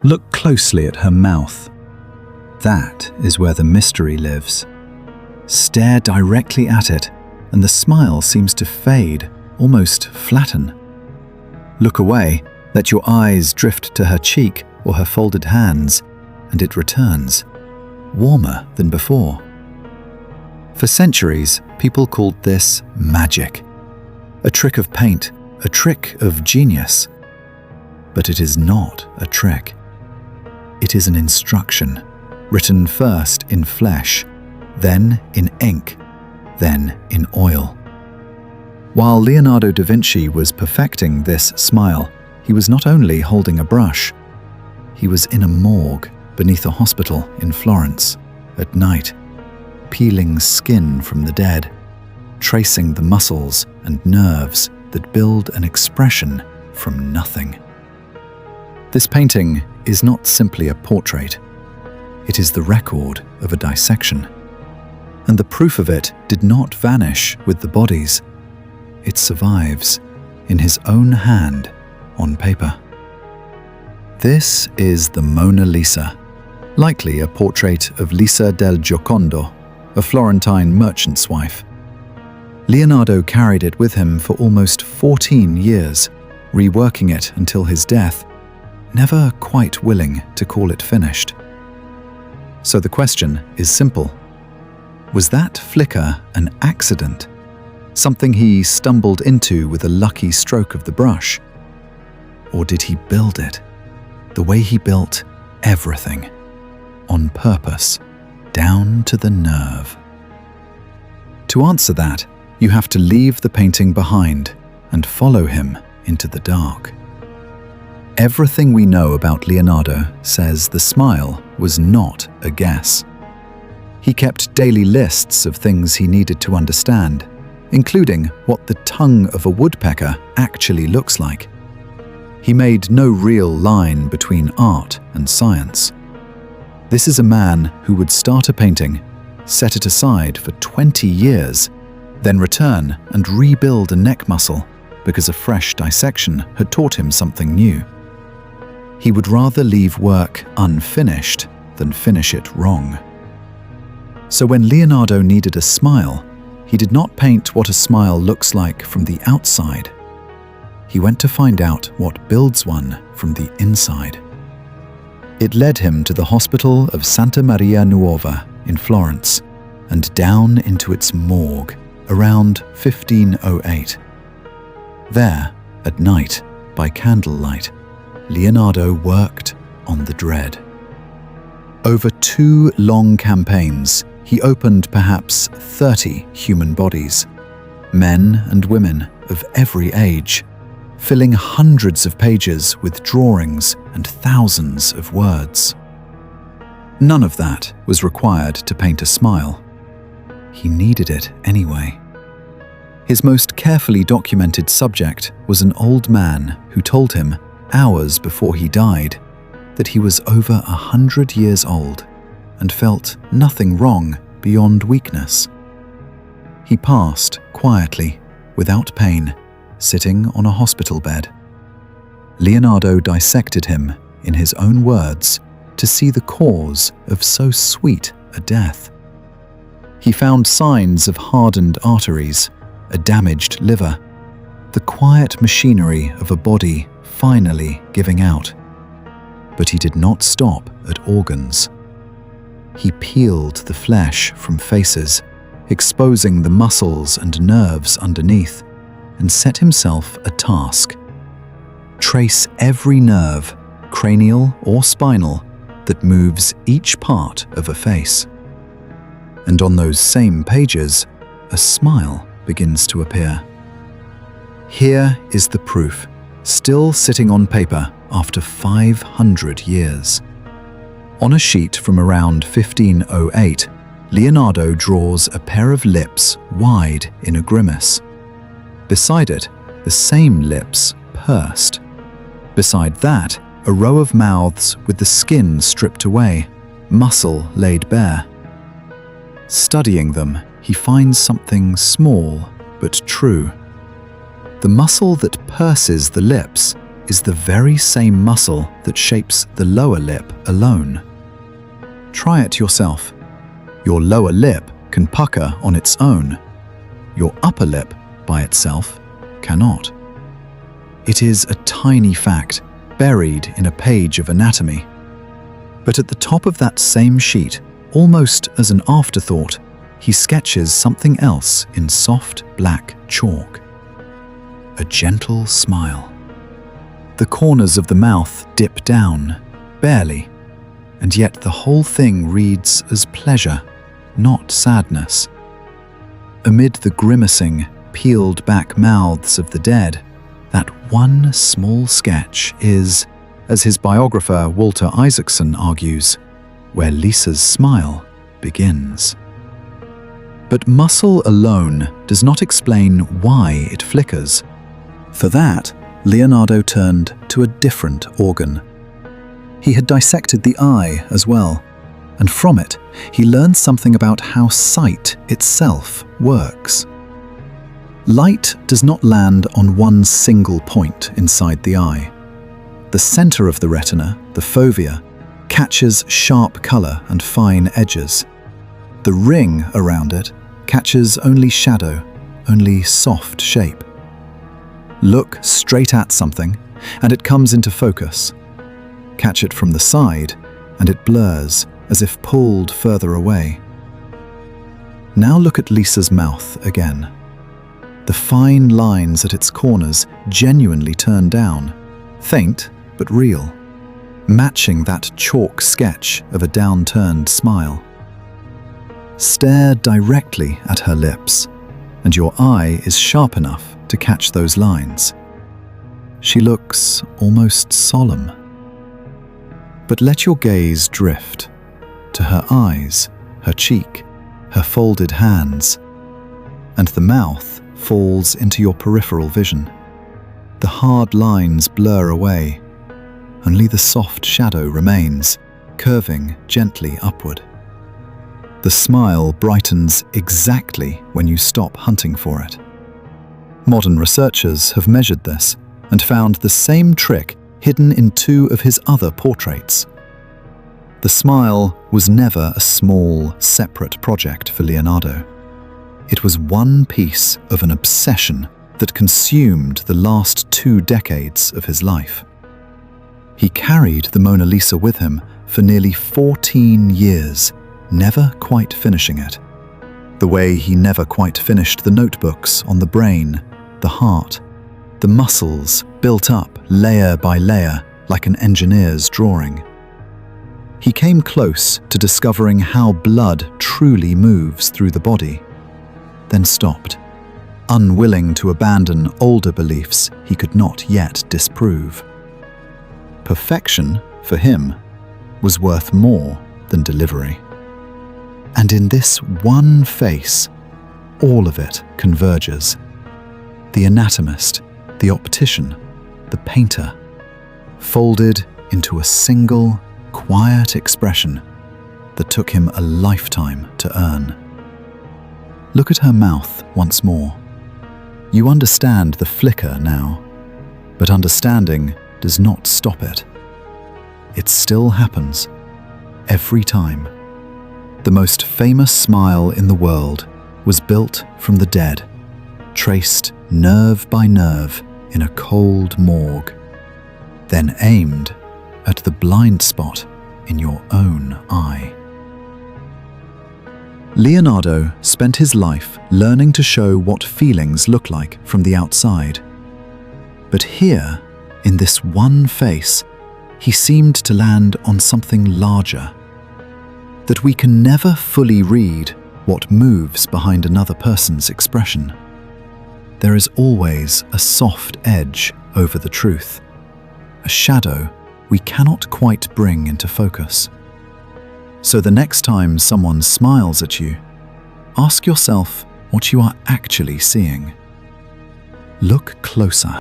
Look closely at her mouth. That is where the mystery lives. Stare directly at it, and the smile seems to fade, almost flatten. Look away, let your eyes drift to her cheek or her folded hands, and it returns, warmer than before. For centuries, people called this magic. A trick of paint, a trick of genius. But it is not a trick. It is an instruction, written first in flesh, then in ink, then in oil. While Leonardo da Vinci was perfecting this smile, he was not only holding a brush. He was in a morgue beneath a hospital in Florence at night, peeling skin from the dead, tracing the muscles and nerves that build an expression from nothing. This painting is not simply a portrait. It is the record of a dissection. And the proof of it did not vanish with the bodies. It survives in his own hand on paper. This is the Mona Lisa, likely a portrait of Lisa del Giocondo, a Florentine merchant's wife. Leonardo carried it with him for almost 14 years, reworking it until his death, never quite willing to call it finished. So the question is simple. Was that flicker an accident? Something he stumbled into with a lucky stroke of the brush? Or did he build it, the way he built everything, on purpose, down to the nerve? To answer that, you have to leave the painting behind and follow him into the dark. Everything we know about Leonardo says the smile was not a guess. He kept daily lists of things he needed to understand, including what the tongue of a woodpecker actually looks like. He made no real line between art and science. This is a man who would start a painting, set it aside for 20 years, then return and rebuild a neck muscle because a fresh dissection had taught him something new. He would rather leave work unfinished than finish it wrong. So when Leonardo needed a smile, he did not paint what a smile looks like from the outside. He went to find out what builds one from the inside. It led him to the hospital of Santa Maria Nuova in Florence and down into its morgue around 1508. There, at night, by candlelight, Leonardo worked on the dread. Over 2 long campaigns, he opened perhaps 30 human bodies, men and women of every age, filling hundreds of pages with drawings and thousands of words. None of that was required to paint a smile. He needed it anyway. His most carefully documented subject was an old man who told him, hours before he died, that he was over 100 years old and felt nothing wrong beyond weakness. He passed quietly, without pain, sitting on a hospital bed. Leonardo dissected him, in his own words, to see the cause of so sweet a death. He found signs of hardened arteries, a damaged liver, the quiet machinery of a body finally giving out. But he did not stop at organs. He peeled the flesh from faces, exposing the muscles and nerves underneath, and set himself a task. Trace every nerve, cranial or spinal, that moves each part of a face. And on those same pages, a smile begins to appear. Here is the proof, still sitting on paper after 500 years. On a sheet from around 1508, Leonardo draws a pair of lips wide in a grimace. Beside it, the same lips pursed. Beside that, a row of mouths with the skin stripped away, muscle laid bare. Studying them, he finds something small but true. The muscle that purses the lips is the very same muscle that shapes the lower lip alone. Try it yourself. Your lower lip can pucker on its own. Your upper lip, by itself, cannot. It is a tiny fact buried in a page of anatomy. But at the top of that same sheet, almost as an afterthought, he sketches something else in soft black chalk. A gentle smile. The corners of the mouth dip down, barely, and yet the whole thing reads as pleasure, not sadness. Amid the grimacing, peeled-back mouths of the dead, that one small sketch is, as his biographer Walter Isaacson argues, where Lisa's smile begins. But muscle alone does not explain why it flickers. For that, Leonardo turned to a different organ. He had dissected the eye as well, and from it, he learned something about how sight itself works. Light does not land on one single point inside the eye. The center of the retina, the fovea, catches sharp color and fine edges. The ring around it catches only shadow, only soft shape. Look straight at something, and it comes into focus. Catch it from the side, and it blurs, as if pulled further away. Now look at Lisa's mouth again. The fine lines at its corners genuinely turn down, faint but real, matching that chalk sketch of a downturned smile. Stare directly at her lips, and your eye is sharp enough to catch those lines. She looks almost solemn. But let your gaze drift to her eyes, her cheek, her folded hands, and the mouth falls into your peripheral vision. The hard lines blur away. Only the soft shadow remains, curving gently upward. The smile brightens exactly when you stop hunting for it. Modern researchers have measured this and found the same trick hidden in two of his other portraits. The smile was never a small, separate project for Leonardo. It was one piece of an obsession that consumed the last 2 decades of his life. He carried the Mona Lisa with him for nearly 14 years, never quite finishing it. The way he never quite finished the notebooks on the brain, the heart, the muscles built up layer by layer like an engineer's drawing. He came close to discovering how blood truly moves through the body, then stopped, unwilling to abandon older beliefs he could not yet disprove. Perfection, for him, was worth more than delivery. And in this one face, all of it converges. The anatomist, the optician, the painter, folded into a single, quiet expression that took him a lifetime to earn. Look at her mouth once more. You understand the flicker now, but understanding does not stop it. It still happens, every time. The most famous smile in the world was built from the dead, traced nerve by nerve in a cold morgue, then aimed at the blind spot in your own eye. Leonardo spent his life learning to show what feelings look like from the outside. But here, in this one face, he seemed to land on something larger. That we can never fully read what moves behind another person's expression. There is always a soft edge over the truth, a shadow we cannot quite bring into focus. So the next time someone smiles at you, ask yourself what you are actually seeing. Look closer.